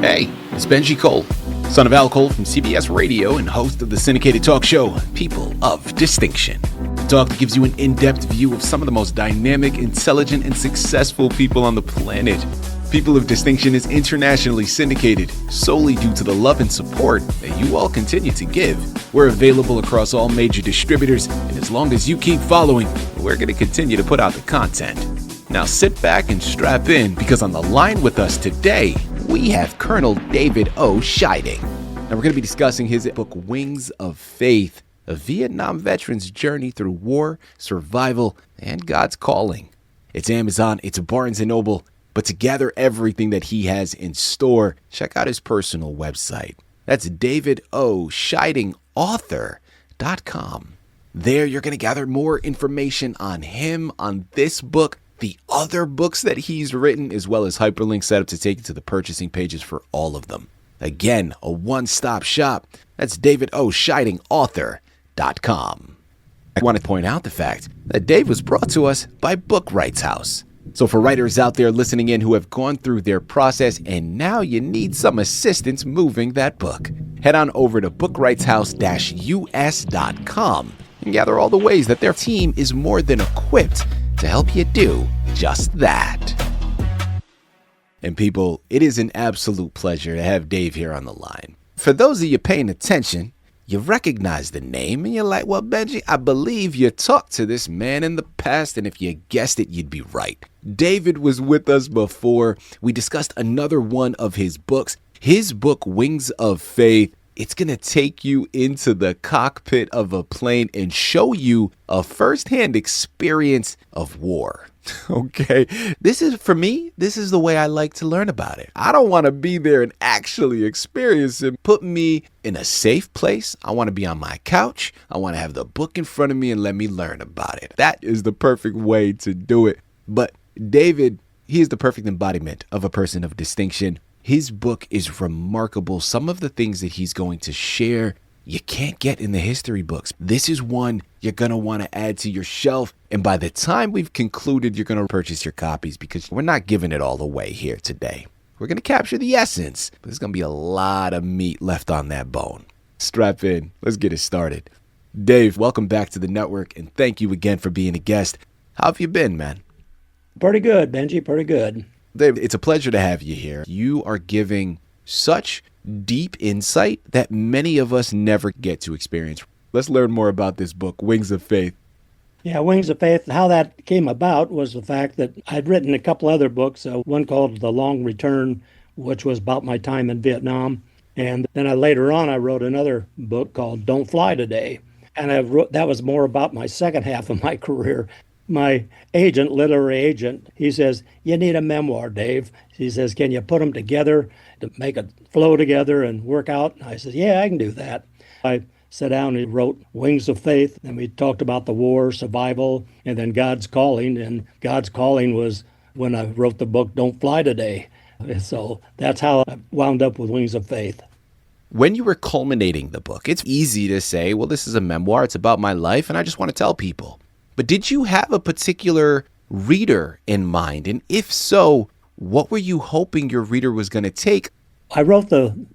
Hey, it's Benji Cole, son of Al Cole from CBS Radio and host of the syndicated talk show, People of Distinction. The talk that gives you an in-depth view of some of the most dynamic, intelligent, and successful people on the planet. People of Distinction is internationally syndicated solely due to the love and support that you all continue to give. We're available across all major distributors, and as long as you keep following, we're going to continue to put out the content. Now sit back and strap in, because on the line with us today, we have Colonel David O. Scheiding. Now we're going to be discussing his book, Wings of Faith, a Vietnam veteran's journey through war, survival, and God's calling. It's Amazon, it's Barnes & Noble, but to gather everything that he has in store, check out his personal website. That's davidOscheidingauthor.com. There you're going to gather more information on him, on this book, the other books that he's written, as well as hyperlinks set up to take you to the purchasing pages for all of them. Again, a one-stop shop. That's davidOscheidingauthor.com. I want to point out the fact that Dave was brought to us by Book Rights House. So for writers out there listening in who have gone through their process and now you need some assistance moving that book, head on over to bookrightshouse-us.com and gather all the ways that their team is more than equipped to help you do just that. And people, it is an absolute pleasure to have Dave here on the line. For those of you paying attention, you recognize the name and you're like, well, Benji, I believe you talked to this man in the past, and if you guessed it, you'd be right. David was with us before. We discussed another one of his books. His book, Wings of Faith. It's going to take you into the cockpit of a plane and show you a firsthand experience of war. Okay, this is, for me, this is the way I like to learn about it. I don't want to be there and actually experience it. Put me in a safe place. I want to be on my couch. I want to have the book in front of me and let me learn about it. That is the perfect way to do it. But David, he is the perfect embodiment of a person of distinction. His book is remarkable. Some of the things that he's going to share, you can't get in the history books. This is one you're going to want to add to your shelf. And by the time we've concluded, you're going to purchase your copies, because we're not giving it all away here today. We're going to capture the essence, but there's going to be a lot of meat left on that bone. Strap in. Let's get it started. Dave, welcome back to the network, and thank you again for being a guest. How have you been, man? Pretty good, Benji, pretty good. Dave, it's a pleasure to have you here. You are giving such deep insight that many of us never get to experience. Let's learn more about this book, Wings of Faith. Yeah, Wings of Faith. How that came about was the fact that I'd written a couple other books, one called The Long Return, which was about my time in Vietnam. And then later on, I wrote another book called Don't Fly Today. And that was more about my second half of my career. My agent, literary agent, he says, you need a memoir, Dave. He says, can you put them together to make it flow together and work out? And I said, yeah, I can do that. I sat down and wrote Wings of Faith, and we talked about the war, survival, and then God's calling. And God's calling was when I wrote the book, Don't Fly Today. So that's how I wound up with Wings of Faith. When you were culminating the book, it's easy to say, well, this is a memoir, it's about my life, and I just want to tell people. But did you have a particular reader in mind? And if so, what were you hoping your reader was going to take? I wrote the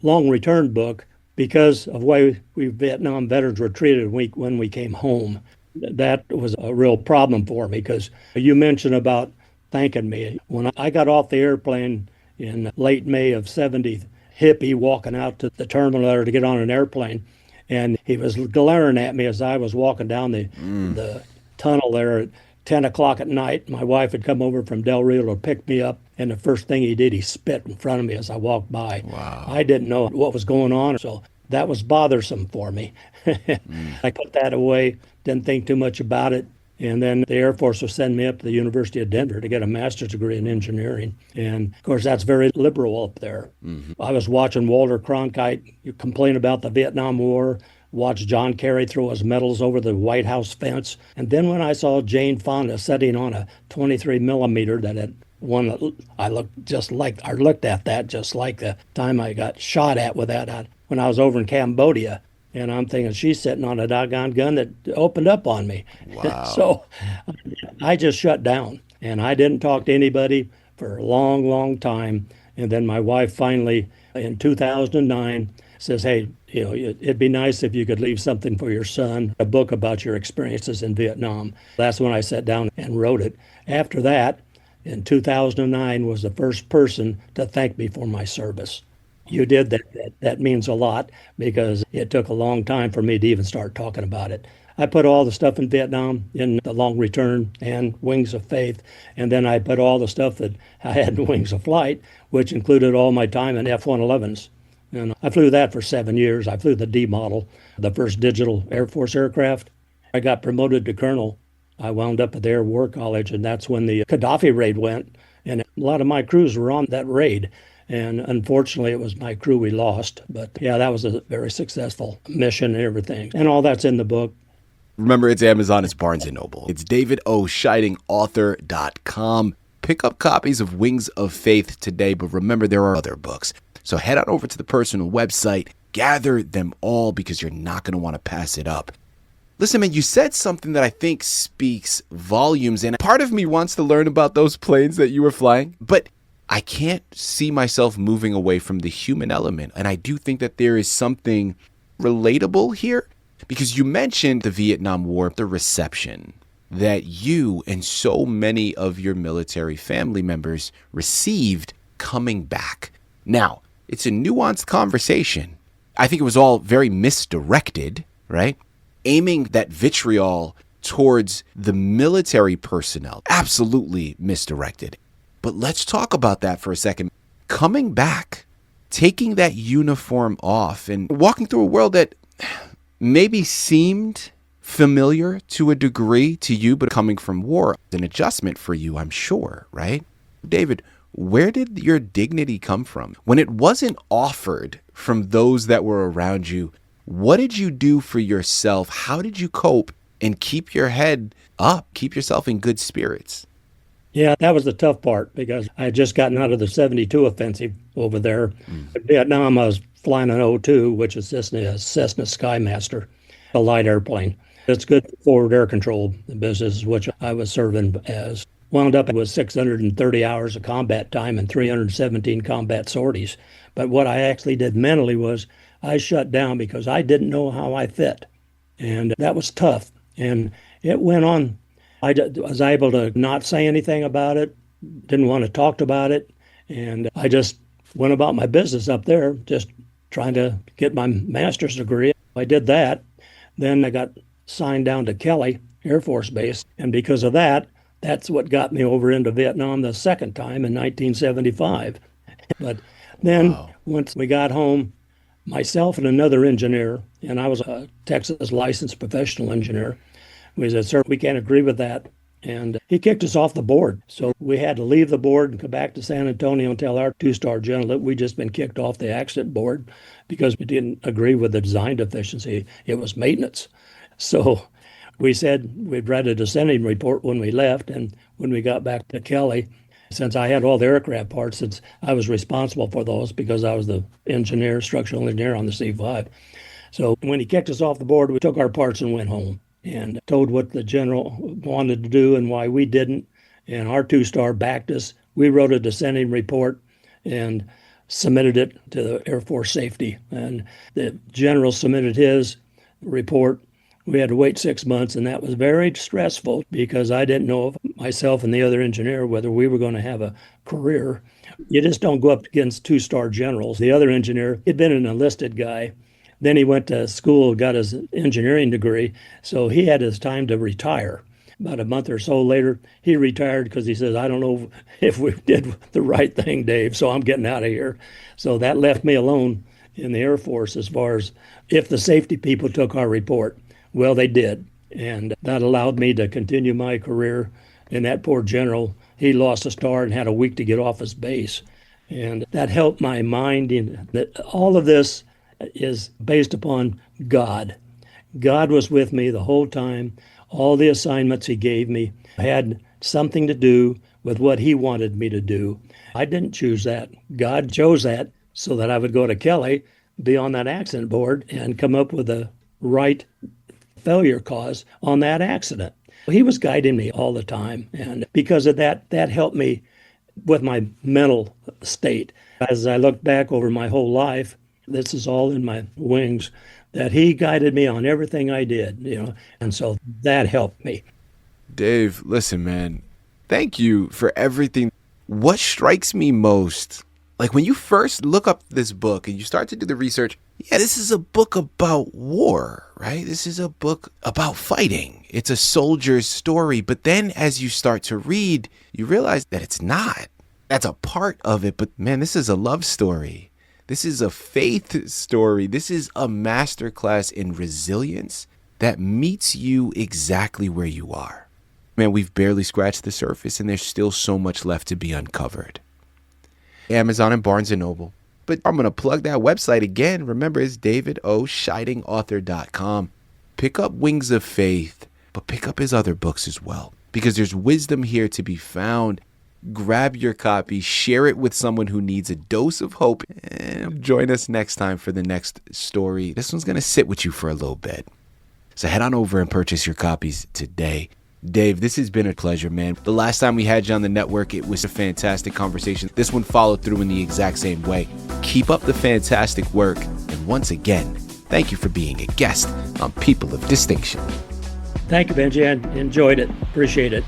Long Return book because of the way we Vietnam veterans were treated when we came home. That was a real problem for me, because you mentioned about thanking me. When I got off the airplane in late May of '70, hippie walking out to the terminal there to get on an airplane, and he was glaring at me as I was walking down the tunnel there at 10 o'clock at night. My wife had come over from Del Rio to pick me up, and the first thing he did, he spit in front of me as I walked by. Wow. I didn't know what was going on, so that was bothersome for me. I put that away, didn't think too much about it. And then the Air Force was sending me up to the University of Denver to get a master's degree in engineering. And, of course, that's very liberal up there. Mm-hmm. I was watching Walter Cronkite complain about the Vietnam War, watched John Kerry throw his medals over the White House fence. And then when I saw Jane Fonda sitting on a 23 millimeter that had one that I looked at that just like the time I got shot at with that when I was over in Cambodia. And I'm thinking, she's sitting on a doggone gun that opened up on me. Wow. So I just shut down, and I didn't talk to anybody for a long, long time. And then my wife finally, in 2009, says, hey, it'd be nice if you could leave something for your son, a book about your experiences in Vietnam. That's when I sat down and wrote it. After that, in 2009, was the first person to thank me for my service. You did that. That means a lot because it took a long time for me to even start talking about it. I put all the stuff in Vietnam in The Long Return and Wings of Faith, and then I put all the stuff that I had in Wings of Flight, which included all my time in F-111s. And I flew that for 7 years. I flew the D model, the first digital Air Force aircraft. I got promoted to colonel. I wound up at the Air War College, and that's when the Gaddafi raid went. And a lot of my crews were on that raid. And unfortunately, it was my crew we lost. But yeah, that was a very successful mission and everything. And all that's in the book. Remember, it's Amazon, it's Barnes & Noble. It's davidoscheidingauthor.com. Pick up copies of Wings of Faith today, but remember, there are other books. So head on over to the personal website, gather them all because you're not going to want to pass it up. Listen, man, you said something that I think speaks volumes, and part of me wants to learn about those planes that you were flying, but I can't see myself moving away from the human element. And I do think that there is something relatable here because you mentioned the Vietnam War, the reception that you and so many of your military family members received coming back. Now, it's a nuanced conversation. I think it was all very misdirected, right? Aiming that vitriol towards the military personnel, absolutely misdirected. But let's talk about that for a second. Coming back, taking that uniform off and walking through a world that maybe seemed familiar to a degree to you, but coming from war, an adjustment for you, I'm sure, right? David, where did your dignity come from? When it wasn't offered from those that were around you, what did you do for yourself? How did you cope and keep your head up, keep yourself in good spirits? Yeah, that was the tough part because I had just gotten out of the 72 offensive over there. In Vietnam, I was flying an O-2, which is just a Cessna Skymaster, a light airplane. It's good for forward air control business, which I was serving as. Wound up with 630 hours of combat time and 317 combat sorties. But what I actually did mentally was I shut down because I didn't know how I fit. And that was tough. And it went on. I was able to not say anything about it, didn't want to talk about it, and I just went about my business up there, just trying to get my master's degree. I did that. Then I got signed down to Kelly Air Force Base, and because of that, that's what got me over into Vietnam the second time in 1975. But then once we got home, myself and another engineer, and I was a Texas licensed professional engineer, we said, sir, we can't agree with that. And he kicked us off the board. So we had to leave the board and come back to San Antonio and tell our two-star general that we'd just been kicked off the accident board because we didn't agree with the design deficiency. It was maintenance. So we said we'd read a dissenting report when we left. And when we got back to Kelly, since I had all the aircraft parts, since I was responsible for those because I was the engineer, structural engineer on the C-5. So when he kicked us off the board, we took our parts and went home and told what the general wanted to do and why we didn't. And our two-star backed us. We wrote a dissenting report and submitted it to the Air Force Safety. And the general submitted his report. We had to wait 6 months, and that was very stressful because I didn't know if myself and the other engineer whether we were going to have a career. You just don't go up against two-star generals. The other engineer, he'd been an enlisted guy. Then he went to school, got his engineering degree, so he had his time to retire. About a month or so later, he retired because he says, I don't know if we did the right thing, Dave, so I'm getting out of here. So that left me alone in the Air Force as far as if the safety people took our report. Well, they did, and that allowed me to continue my career. And that poor general, he lost a star and had a week to get off his base. And that helped my mind in that all of this is based upon God. God was with me the whole time. All the assignments he gave me had something to do with what he wanted me to do. I didn't choose that. God chose that so that I would go to Kelly, be on that accident board, and come up with the right failure cause on that accident. He was guiding me all the time. And because of that, that helped me with my mental state. As I look back over my whole life, this is all in my wings, that he guided me on everything I did, and so that helped me. Dave, listen, man, thank you for everything. What strikes me most, like when you first look up this book and you start to do the research, yeah, this is a book about war, right? This is a book about fighting. It's a soldier's story. But then as you start to read, you realize that it's not. That's a part of it. But man, this is a love story. This is a faith story. This is a masterclass in resilience that meets you exactly where you are. Man, we've barely scratched the surface and there's still so much left to be uncovered. Amazon and Barnes & Noble. But I'm going to plug that website again. Remember, it's davidoscheidingauthor.com. Pick up Wings of Faith, but pick up his other books as well, because there's wisdom here to be found. Grab your copy, share it with someone who needs a dose of hope, and join us next time for the next story. This one's going to sit with you for a little bit. So head on over and purchase your copies today. Dave, this has been a pleasure, man. The last time we had you on the network, it was a fantastic conversation. This one followed through in the exact same way. Keep up the fantastic work. And once again, thank you for being a guest on People of Distinction. Thank you, Benji. I enjoyed it. Appreciate it.